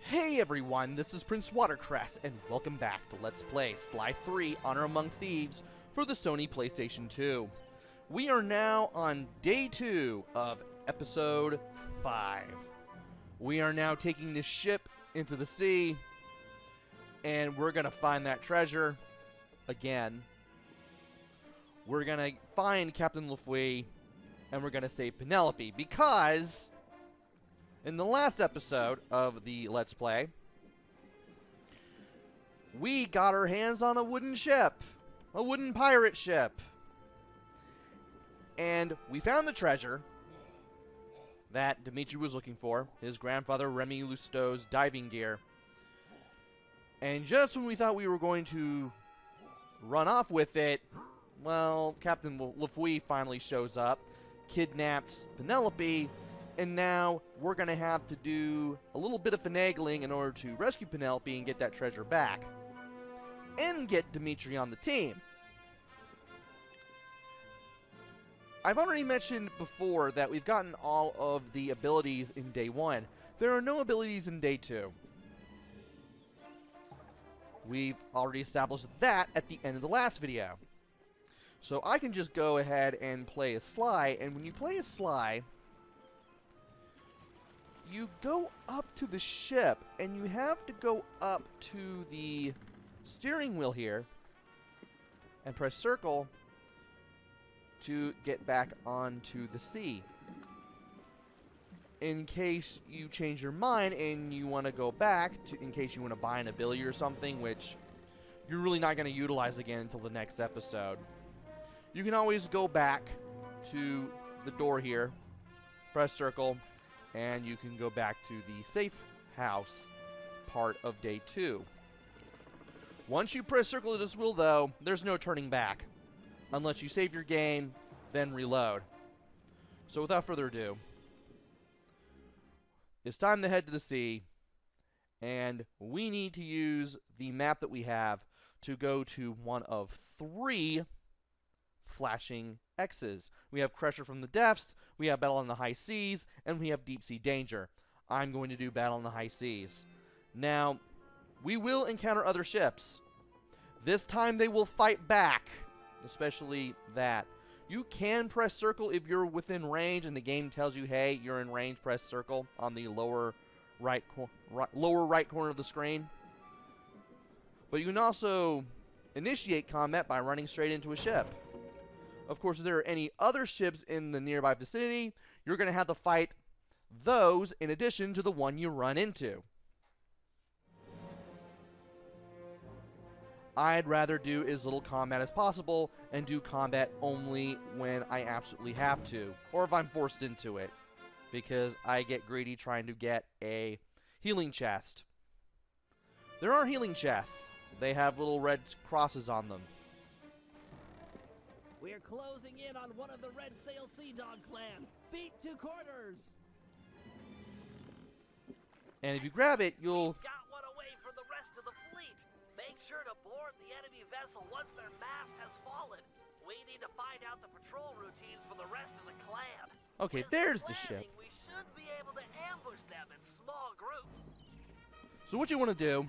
Hey everyone, this is PrinceWatercress, and welcome back to Let's Play Sly 3 Honor Among Thieves for the Sony PlayStation 2. We are now on day 2 of episode 5. We are now taking this ship into the sea, and we're gonna find that treasure again. We're gonna find Captain Lafouille, and we're gonna save Penelope, because in the last episode of the Let's Play, we got our hands on a wooden ship. A wooden pirate ship. And we found the treasure that Dimitri was looking for. His grandfather, Remy Lousteau's diving gear. And just when we thought we were going to run off with it, well, Captain Lafouille finally shows up, kidnaps Penelope, and now we're going to have to do a little bit of finagling in order to rescue Penelope and get that treasure back. And get Dimitri on the team. I've already mentioned before that we've gotten all of the abilities in day 1. There are no abilities in day 2. We've already established that at the end of the last video. So I can just go ahead and play as Sly, and when you play as Sly, you go up to the ship, and you have to go up to the steering wheel here and press circle to get back onto the sea. In case you change your mind and you want to go back, in case you want to buy an ability or something, which you're really not going to utilize again until the next episode, you can always go back to the door here, press circle, and you can go back to the safe house part of day 2. Once you press circle to this wheel, though, there's no turning back. Unless you save your game, then reload. So without further ado, it's time to head to the sea, and we need to use the map that we have to go to one of 3 flashing X's. We have Crusher from the Depths, we have Battle on the High Seas, and we have Deep Sea Danger. I'm going to do Battle on the High Seas. Now, we will encounter other ships. This time they will fight back, especially that. You can press circle if you're within range and the game tells you, hey, you're in range, press circle on the lower right corner of the screen. But you can also initiate combat by running straight into a ship. Of course, if there are any other ships in the nearby vicinity, you're going to have to fight those in addition to the one you run into. I'd rather do as little combat as possible and do combat only when I absolutely have to, or if I'm forced into it, because I get greedy trying to get a healing chest. There are healing chests. They have little red crosses on them. We're closing in on one of the Red Sail Sea Dog clan. Beat to quarters. And if you grab it, you'll... We've got one away for the rest of the fleet. Make sure to board the enemy vessel once their mast has fallen. We need to find out the patrol routines for the rest of the clan. Okay, there's the ship. We should be able to ambush them in small groups. So what you want to do,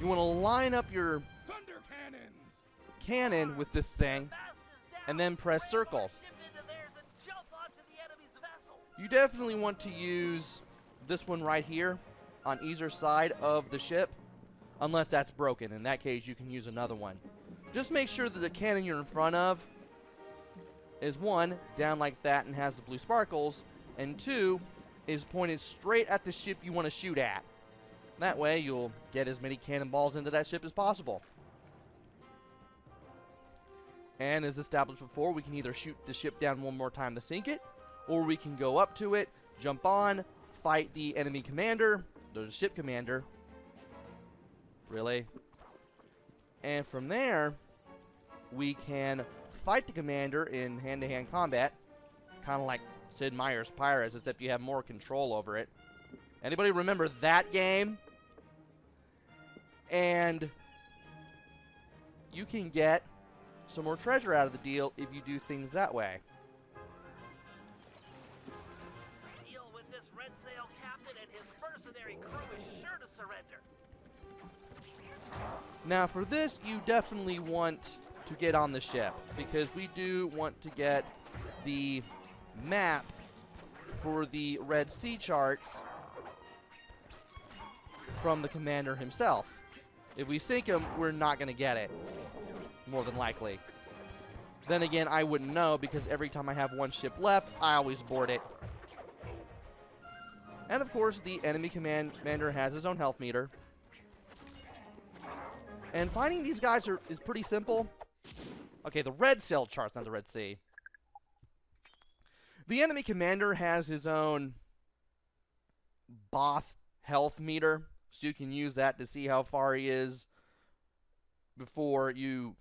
you want to line up your Thunder cannons! cannon with this thing, and then press circle. You definitely want to use this one right here on either side of the ship, unless that's broken. In that case, you can use another one. Just make sure that the cannon you're in front of is 1, down like that and has the blue sparkles, and 2, is pointed straight at the ship you want to shoot at. That way, you'll get as many cannonballs into that ship as possible. And as established before, we can either shoot the ship down one more time to sink it, or we can go up to it, jump on, fight the enemy commander, the ship commander, really, and from there, we can fight the commander in hand-to-hand combat, kind of like Sid Meier's Pirates, except you have more control over it. Anybody remember that game? And you can get some more treasure out of the deal if you do things that way. Deal with this this red sail captain and his mercenary crew is sure to surrender. Now for this, you definitely want to get on the ship, because we do want to get the map for the Red Sea charts from the commander himself. If we sink him, we're not going to get it, more than likely. Then again, I wouldn't know, because every time I have one ship left, I always board it. And of course, the enemy commander has his own health meter. And finding these guys is pretty simple. Okay, the red sail charts, not the Red Sea. The enemy commander has his own Both health meter, so you can use that to see how far he is before you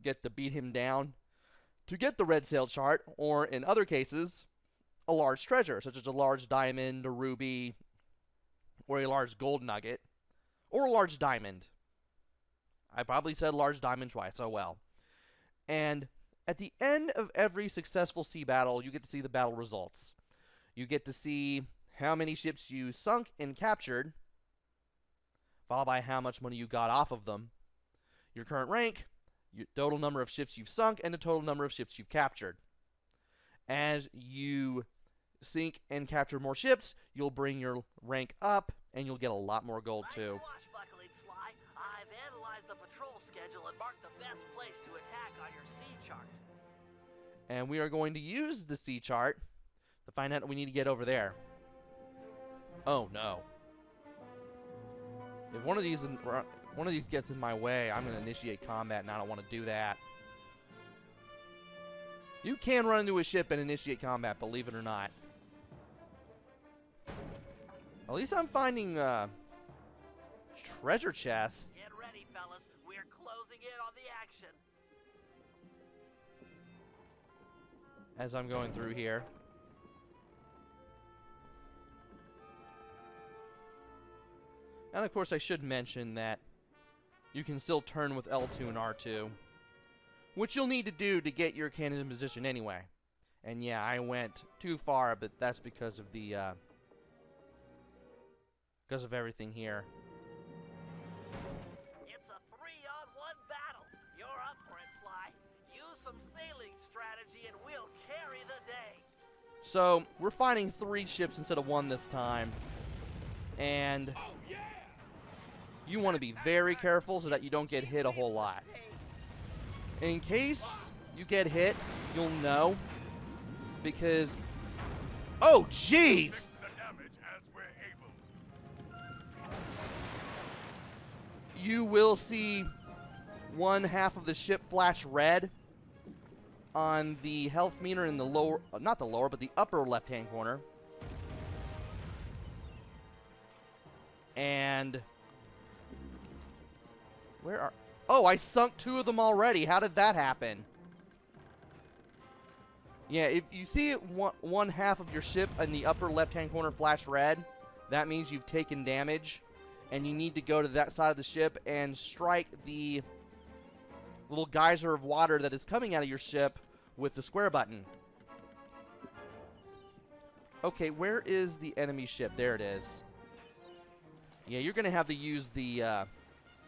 get to beat him down. To get the red sail chart, or in other cases, a large treasure, such as a large diamond, a ruby, or a large gold nugget, or a large diamond. I probably said large diamond twice, oh well. And at the end of every successful sea battle, you get to see the battle results. You get to see how many ships you sunk and captured, followed by how much money you got off of them, your current rank, your total number of ships you've sunk, and the total number of ships you've captured. As you sink and capture more ships, you'll bring your rank up, and you'll get a lot more gold too. Swashbuckling, Sly. I've analyzed the patrol schedule and marked the best place to attack on your sea chart. And we are going to use the sea chart to find out what we need to get over there. Oh no. If one of these gets in my way, I'm going to initiate combat, and I don't want to do that. You can run into a ship and initiate combat, believe it or not. At least I'm finding treasure chests. Get ready, fellas. We're closing in on the action. As I'm going through here. And of course I should mention that you can still turn with L2 and R2, which you'll need to do to get your cannon in position anyway. And yeah, I went too far, but that's because of the because of everything here. It's a 3-on-1 battle. You're up for it, Sly. Use some sailing strategy and we'll carry the day. So we're fighting 3 ships instead of 1 this time. And you want to be very careful so that you don't get hit a whole lot. In case you get hit, you'll know, because... Oh, jeez! You will see one half of the ship flash red on the health meter in the lower... not the lower, but the upper left-hand corner. And... where are... Oh, I sunk 2 of them already. How did that happen? Yeah, if you see it one half of your ship in the upper left-hand corner flash red, that means you've taken damage, and you need to go to that side of the ship and strike the little geyser of water that is coming out of your ship with the square button. Okay, where is the enemy ship? There it is. Yeah, you're going to have to use the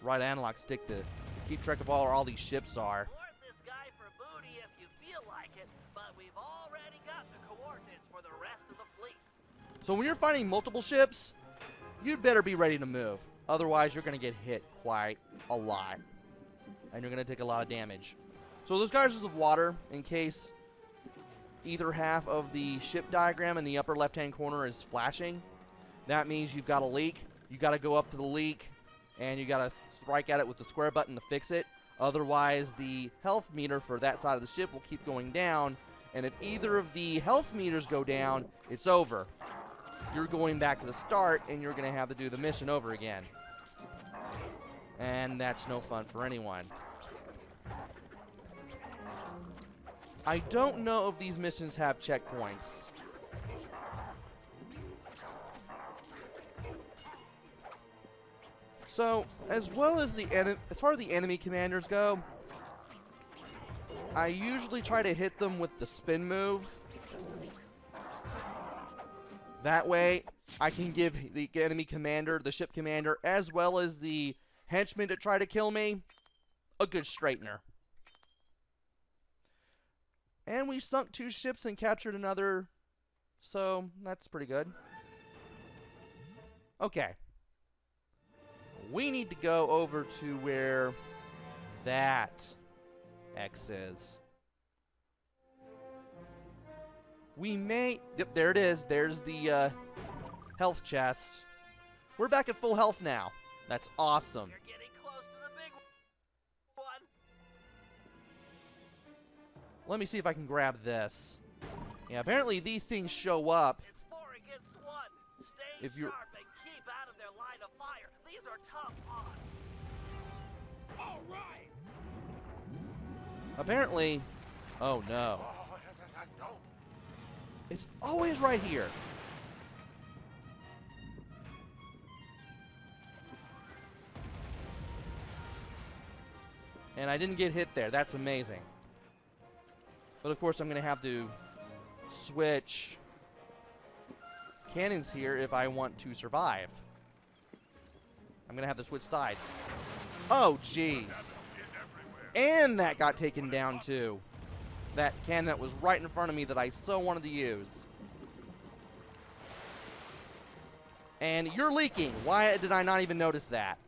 right analog stick to keep track of where all these ships are. Board this guy for booty if you feel like it, but we've already got the coordinates for the rest of the fleet. So when you're fighting multiple ships, you'd better be ready to move. Otherwise, you're going to get hit quite a lot. And you're going to take a lot of damage. So those geysers of water, in case either half of the ship diagram in the upper left-hand corner is flashing, that means you've got a leak. You got to go up to the leak, and you got to strike at it with the square button to fix it. Otherwise, the health meter for that side of the ship will keep going down, and if either of the health meters go down, it's over. You're going back to the start, and you're going to have to do the mission over again. And that's no fun for anyone. I don't know if these missions have checkpoints. So, as far as the enemy commanders go, I usually try to hit them with the spin move. That way, I can give the enemy commander, the ship commander, as well as the henchmen to try to kill me, a good straightener. And we sunk 2 ships and captured another, so that's pretty good. Okay. We need to go over to where that X is. We may... Yep, there it is. There's the health chest. We're back at full health now. That's awesome. You're getting close to the big one. Let me see if I can grab this. Yeah, apparently these things show up. It's 4 against 1. Stay If you're- sharp and keep out of their line of fire. These are tough odds. All right. Apparently... Oh, no. It's always right here. And I didn't get hit there. That's amazing. But of course, I'm going to have to switch cannons here if I want to survive. I'm going to have to switch sides. Oh, jeez. And that got taken down, too. That cannon that was right in front of me that I so wanted to use. And you're leaking. Why did I not even notice that?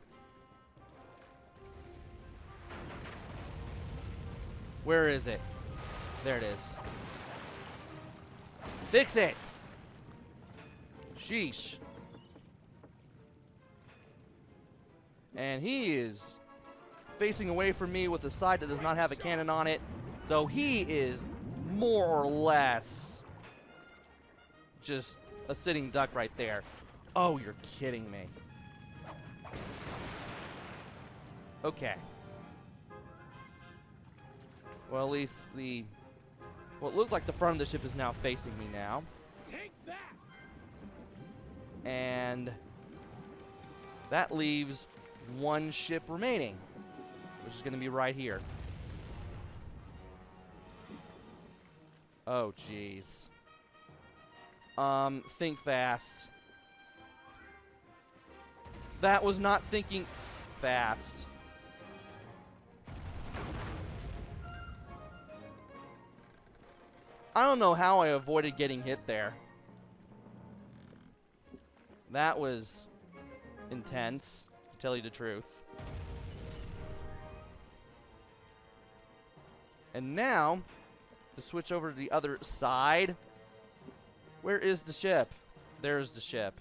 Where is it? There it is. Fix it! Sheesh. And he is facing away from me with a side that does not have a cannon on it. So he is more or less just a sitting duck right there. Oh, you're kidding me. Okay. Well, at least what looked like the front of the ship is now facing me now. Take that! And that leaves 1 ship remaining, which is going to be right here. Oh, jeez. Think fast. That was not thinking fast. I don't know how I avoided getting hit there. That was intense, to tell you the truth. And now, to switch over to the other side. Where is the ship? There's the ship.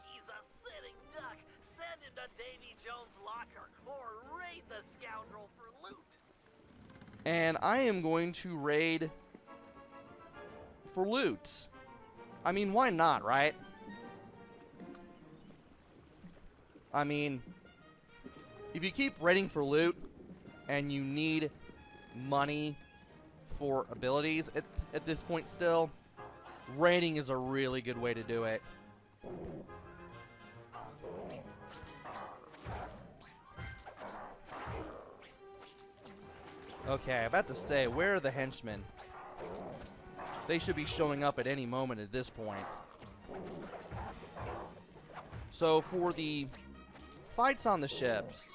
He's a sitting duck. Send him to Davy Jones' locker or raid the scoundrel for loot. And I am going to raid for loot. I mean, why not, right? I mean, if you keep raiding for loot and you need money for abilities at this point still, raiding is a really good way to do it. Okay, about to say, where are the henchmen? They should be showing up at any moment at this point. So for the fights on the ships,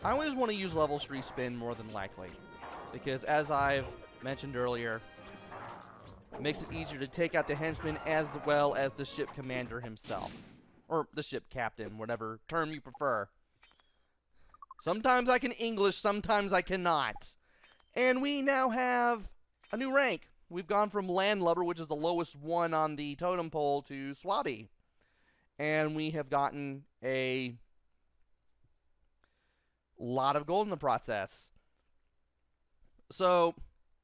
I always want to use level 3 spin more than likely. Because as I've mentioned earlier, it makes it easier to take out the henchman as well as the ship commander himself. Or the ship captain, whatever term you prefer. Sometimes I can English, sometimes I cannot. And we now have a new rank. We've gone from Landlubber, which is the lowest one on the totem pole, to Swabby. And we have gotten a lot of gold in the process. So,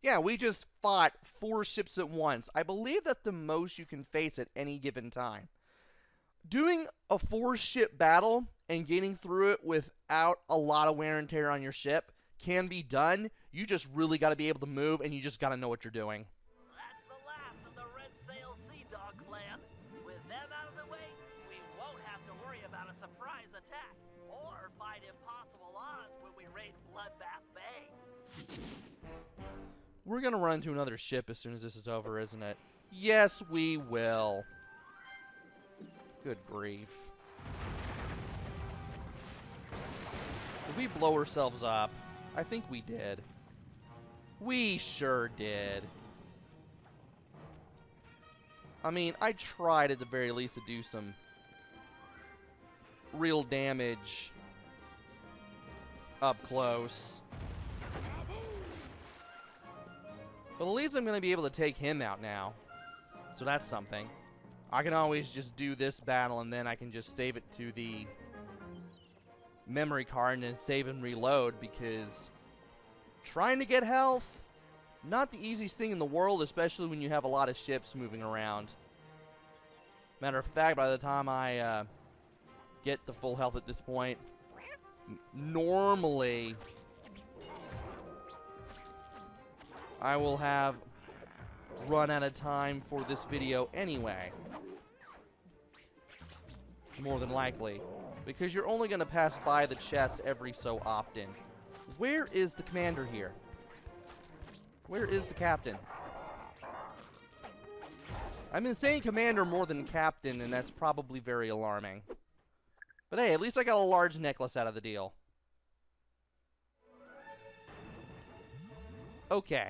yeah, we just fought 4 ships at once. I believe that's the most you can face at any given time. Doing a 4-ship battle and getting through it without a lot of wear and tear on your ship can be done. You just really got to be able to move, and you just got to know what you're doing. That's the last of the Red Sail Sea Dog clan. With them out of the way, we won't have to worry about a surprise attack or fight impossible odds when we raid Bloodbath Bay. We're gonna run into another ship as soon as this is over, isn't it? Yes, we will. Good grief. Did we blow ourselves up? I think we did. We sure did. I mean, I tried at the very least to do some real damage up close. But at least I'm going to be able to take him out now. So that's something. I can always just do this battle and then I can just save it to the memory card and then save and reload, because trying to get health, not the easiest thing in the world, especially when you have a lot of ships moving around. Matter of fact, by the time I get to full health at this point, normally I will have run out of time for this video anyway. More than likely. Because you're only going to pass by the chest every so often. Where is the commander here? Where is the captain? I've been saying commander more than captain, and that's probably very alarming. But hey, at least I got a large necklace out of the deal. Okay.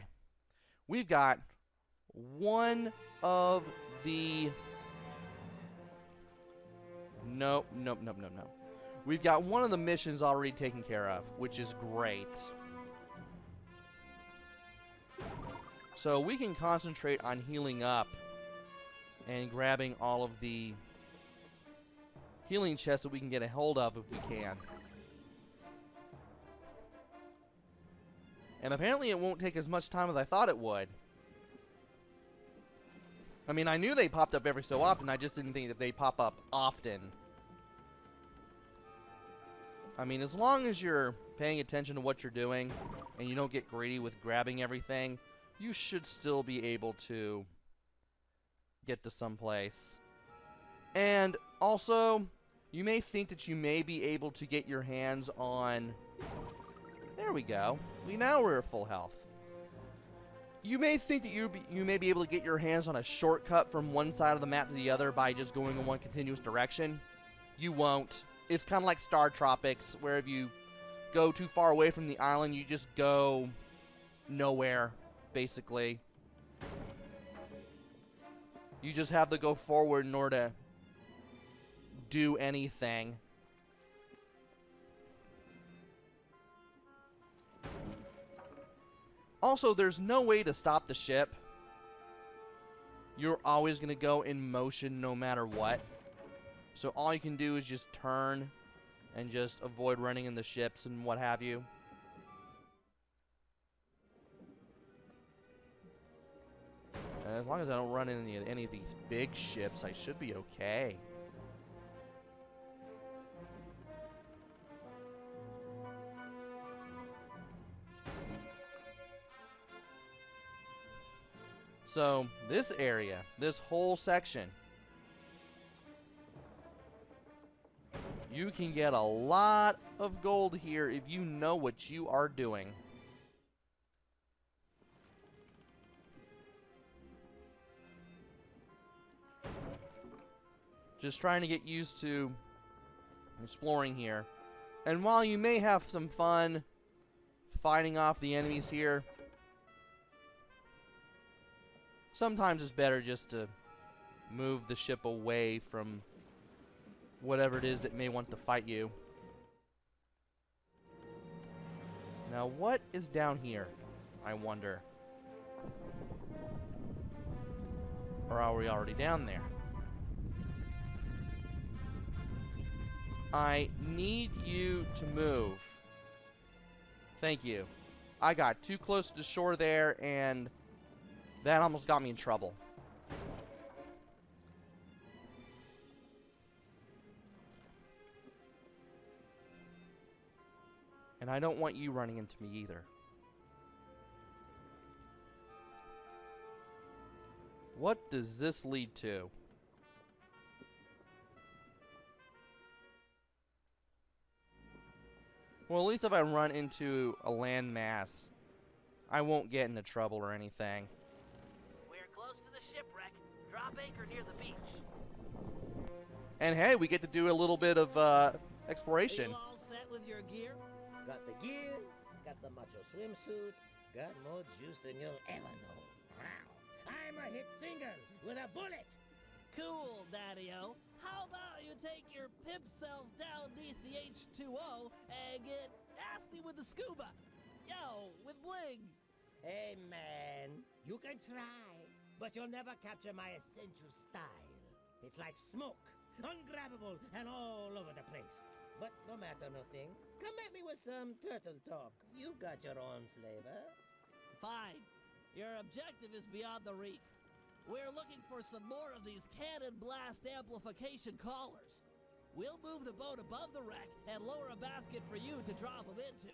We've got one of the... Nope. We've got one of the missions already taken care of, which is great. So we can concentrate on healing up and grabbing all of the healing chests that we can get a hold of if we can. And apparently it won't take as much time as I thought it would. I mean, I knew they popped up every so often, I just didn't think that they pop up often. I mean, as long as you're paying attention to what you're doing and you don't get greedy with grabbing everything, you should still be able to get to someplace. And also, you may think that you may be able to get your hands on... There we go. Now we're at full health. You may think that you may be able to get your hands on a shortcut from one side of the map to the other by just going in one continuous direction. You won't. It's kind of like Star Tropics, where if you go too far away from the island, you just go nowhere, basically. You just have to go forward in order to do anything. Also, there's no way to stop the ship. You're always going to go in motion no matter what. So all you can do is just turn and just avoid running in the ships and what have you. And as long as I don't run into any of these big ships, I should be okay. So, this area, this whole section, you can get a lot of gold here if you know what you are doing. Just trying to get used to exploring here. And while you may have some fun fighting off the enemies here, sometimes it's better just to move the ship away from whatever it is that may want to fight you. Now, what is down here, I wonder? Or are we already down there? I need you to move. Thank you. I got too close to shore there, and that almost got me in trouble. And I don't want you running into me either. What does this lead to? Well, at least if I run into a land mass, I won't get into trouble or anything. We're close to the shipwreck. Drop anchor near the beach. And hey, we get to do a little bit of Are exploration. you all set with your gear? Got the gear, got the macho swimsuit, got more juice than you'll ever know. Wow. I'm a hit singer with a bullet. Cool, Daddy-O. How about you take your pimp self down beneath the H2O and get nasty with the scuba? Yo, with bling. Hey, man, you can try, but you'll never capture my essential style. It's like smoke, ungrabbable and all over the place. But no matter nothing, come at me with some turtle talk. You got your own flavor. Fine. Your objective is beyond the reef. We're looking for some more of these cannon blast amplification collars. We'll move the boat above the wreck and lower a basket for you to drop them into.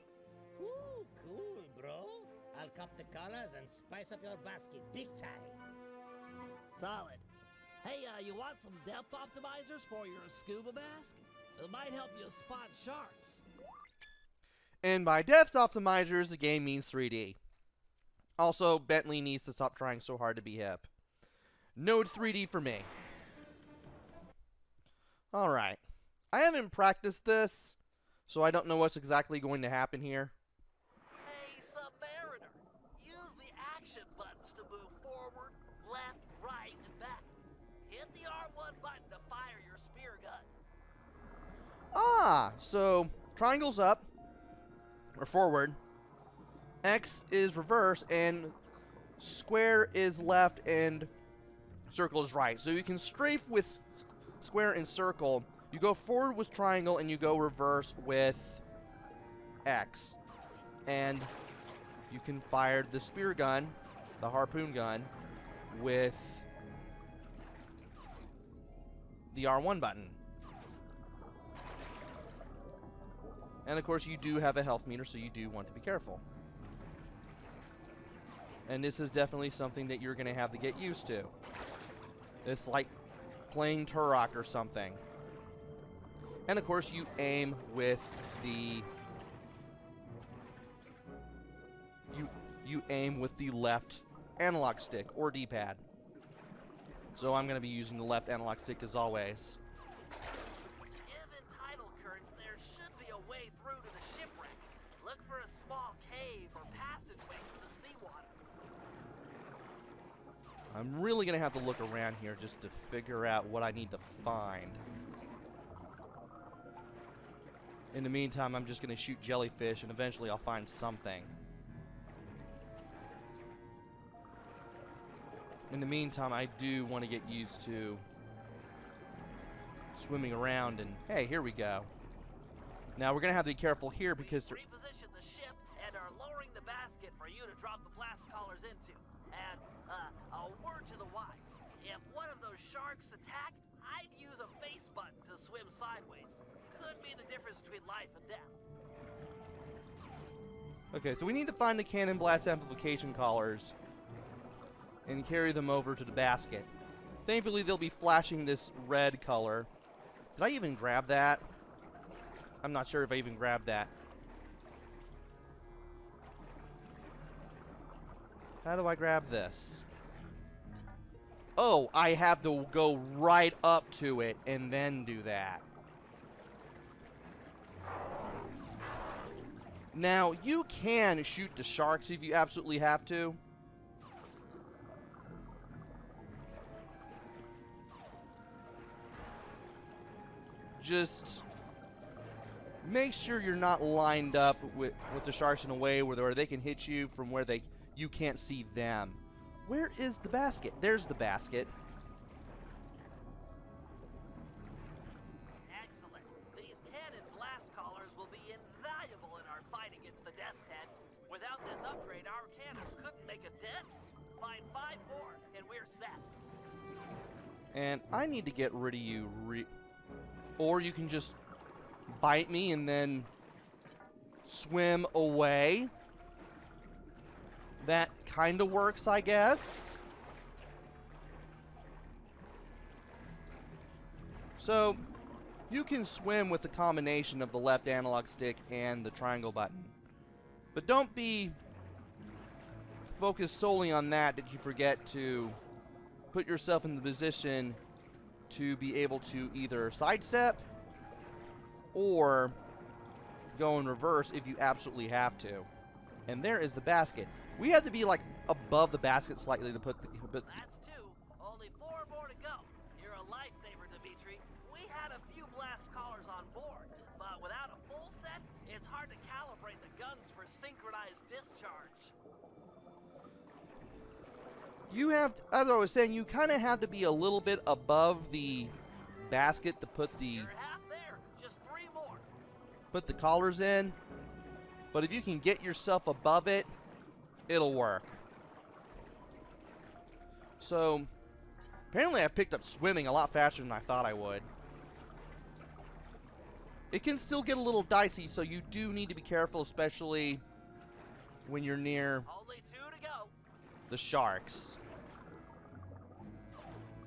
Ooh, cool, bro. I'll cup the collars and spice up your basket big time. Solid. Hey, you want some depth optimizers for your scuba mask? It might help you spot sharks. And by depth optimizers, the game means 3D. Also, Bentley needs to stop trying so hard to be hip. No 3D for me. Alright. I haven't practiced this, so I don't know what's exactly going to happen here. Hey, Submariner. Use the action buttons to move forward, left, right, and back. Hit the R1 button to fire your spear gun. Ah, so triangle's up, or forward, X is reverse, and square is left, and circle is right. So you can strafe with square and circle. You go forward with triangle, and you go reverse with X. And you can fire the spear gun, the harpoon gun, with the R1 button. And of course you do have a health meter, so you do want to be careful. And this is definitely something that you're going to have to get used to. It's like playing Turok or something. And of course you aim with the you aim with the left analog stick or D-pad. So I'm going to be using the left analog stick as always. Given tidal currents, there should be a way through to the shipwreck. Look for a small cave or passageway to the seawater. I'm really going to have to look around here just to figure out what I need to find. In the meantime, I'm just going to shoot jellyfish, and eventually I'll find something. In the meantime, I do want to get used to swimming around, and hey, here we go. Now, we're going to have to be careful here because... We've repositioned the ship and are lowering the basket for you to drop the blast collars into. And, a word to the wise. If one of those sharks attack, I'd use a face button to swim sideways. Could be the difference between life and death. Okay, so we need to find the cannon blast amplification collars and carry them over to the basket. Thankfully, they'll be flashing this red color. Did I even grab that? I'm not sure if I even grabbed that. How do I grab this? Oh, I have to go right up to it and then do that. Now, you can shoot the sharks if you absolutely have to. Just make sure you're not lined up with the sharks in a way where they can hit you from where you can't see them. Where is the basket? There's the basket. Excellent. These cannon blast collars will be invaluable in our fight against the Death's Head. Without this upgrade, our cannons couldn't make a dent. Find 5 more, and we're set. And I need to get rid of you. Or you can just bite me and then swim away. That kind of works, I guess. So, You can swim with the combination of the left analog stick and the triangle button. But don't be focused solely on that you forget to put yourself in the position to be able to either sidestep or go in reverse if you absolutely have to. And there is the basket. We had to be like above the basket slightly to put the... That's two. Only 4 more to go. You're a lifesaver, Dimitri. We had a few blast collars on board, but without a full set, it's hard to calibrate the guns for synchronized discharge. You have, as I was saying, you kind of have to be a little bit above the basket to put the... You're half there. Just 3 more. Put the collars in. But if you can get yourself above it, it'll work. So, apparently I picked up swimming a lot faster than I thought I would. It can still get a little dicey, so you do need to be careful, especially when you're near Only 2 to go. the sharks.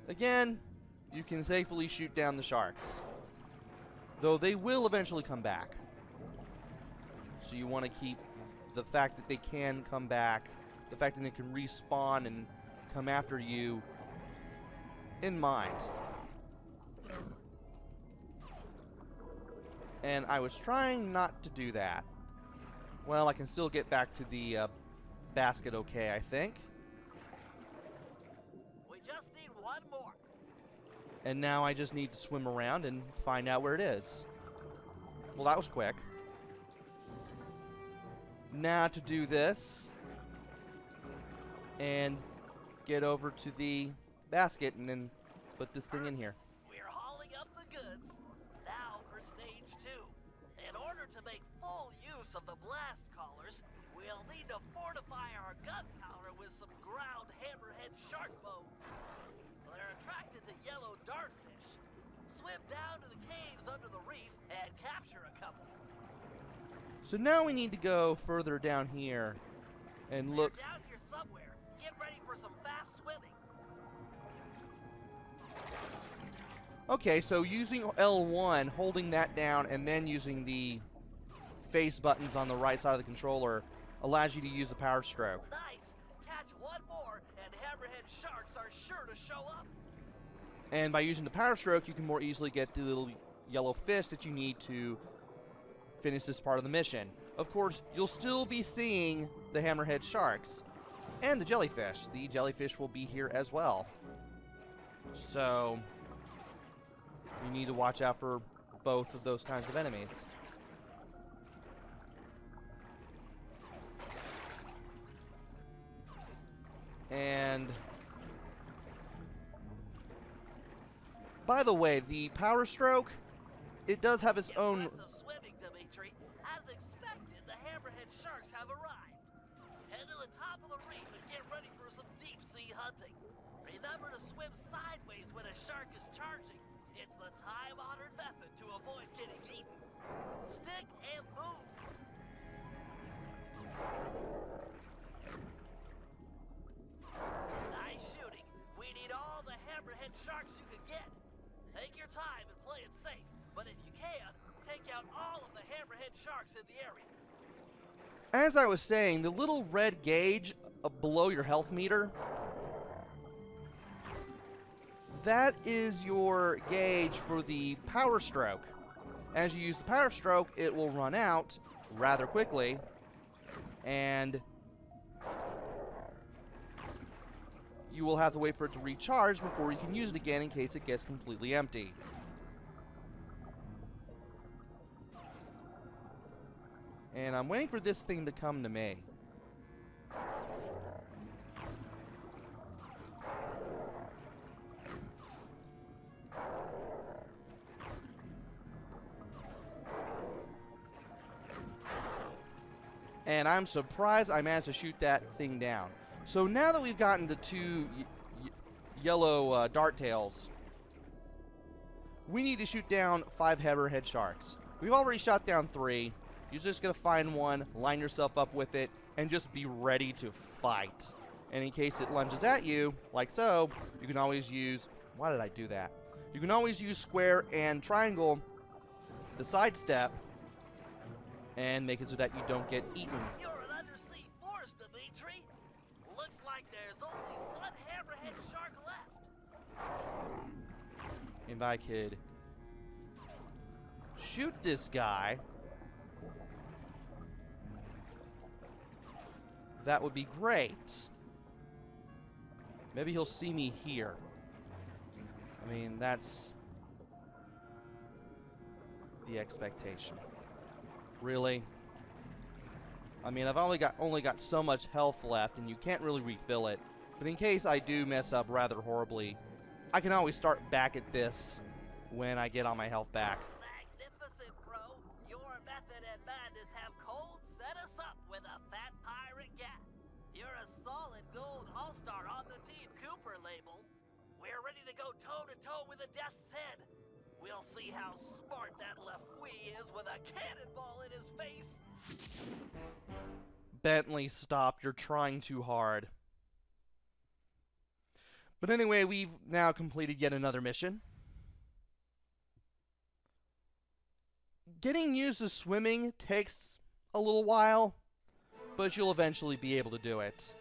Again, you can safely shoot down the sharks, though they will eventually come back. So you want to keep the fact that they can come back, the fact that they can respawn and come after you in mind. And I was trying not to do that. Well, I can still get back to the basket okay, I think. We just need 1 more. And now I just need to swim around and find out where it is. Well, that was quick. Now to do this and get over to the basket and then put this thing in here. We're hauling up the goods. Now for stage 2. In order to make full use of the blast collars, we'll need to fortify our gunpowder with some ground hammerhead shark bones. They're attracted to yellow dartfish. Swim down to the caves under the reef and capture a couple. So now we need to go further down here and look. They're down here somewhere. Get ready for some fast swimming. Okay, so using L1, holding that down, and then using the face buttons on the right side of the controller allows you to use the power stroke. Nice. Catch 1 more, and hammerhead sharks are sure to show up. And by using the power stroke, you can more easily get the little yellow fish that you need to finish this part of the mission. Of course, you'll still be seeing the hammerhead sharks and the jellyfish. The jellyfish will be here as well. So you need to watch out for both of those kinds of enemies. And by the way, the power stroke, it does have its own... Impressive swimming, Dimitri. As expected, the hammerhead sharks have arrived. Head to the top of the reef and get ready for some deep-sea hunting. Remember to swim sideways when a shark is charging. It's the time-honored method to avoid getting eaten. Stick and move. Nice shooting. We need all the hammerhead sharks you can get. Take your time and play it safe, but if you can, take out all of the hammerhead sharks in the area. As I was saying, the little red gauge below your health meter, that is your gauge for the power stroke. As you use the power stroke, it will run out rather quickly, and you will have to wait for it to recharge before you can use it again in case it gets completely empty. And I'm waiting for this thing to come to me. And I'm surprised I managed to shoot that thing down. So now that we've gotten the 2 yellow dart tails, we need to shoot down 5 hammerhead sharks. We've already shot down 3. You're just going to find one, line yourself up with it, and just be ready to fight. And in case it lunges at you, like so, you can always use... Why did I do that? You can always use square and triangle the sidestep and make it so that you don't get eaten. You're an undersea force, Dimitri. Looks like there's only one hammerhead shark left. If I could shoot this guy, that would be great. Maybe he'll see me here. I mean, that's the expectation. Really? I mean, I've only got so much health left, and you can't really refill it. But in case I do mess up rather horribly, I can always start back at this when I get all my health back. Magnificent, bro. Your method and madness have cold set us up with a fat pirate gat. You're a solid gold all-star on the Team Cooper label. We're ready to go toe-to-toe with the Death's Head. We'll see how smart that Lefouille is with a cannonball in his face. Bentley, stop. You're trying too hard. But anyway, we've now completed yet another mission. Getting used to swimming takes a little while, but you'll eventually be able to do it.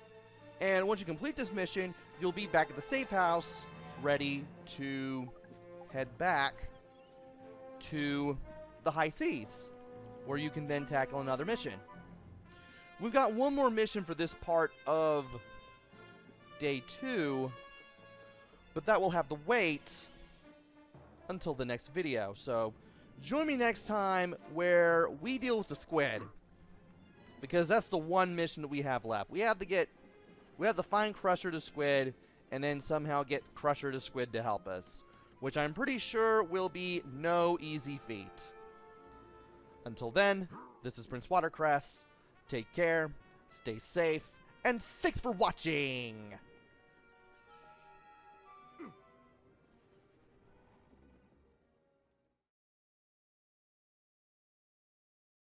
And once you complete this mission, you'll be back at the safe house, ready to head back to the high seas, where you can then tackle another mission. We've got one more mission for this part of day 2, but that will have to wait until the next video. So join me next time where we deal with the squid, because that's the one mission that we have left. We have to find Crusher the Squid and then somehow get Crusher the Squid to help us, which I'm pretty sure will be no easy feat. Until then, this is PrinceWatercress. Take care, stay safe, and thanks for watching!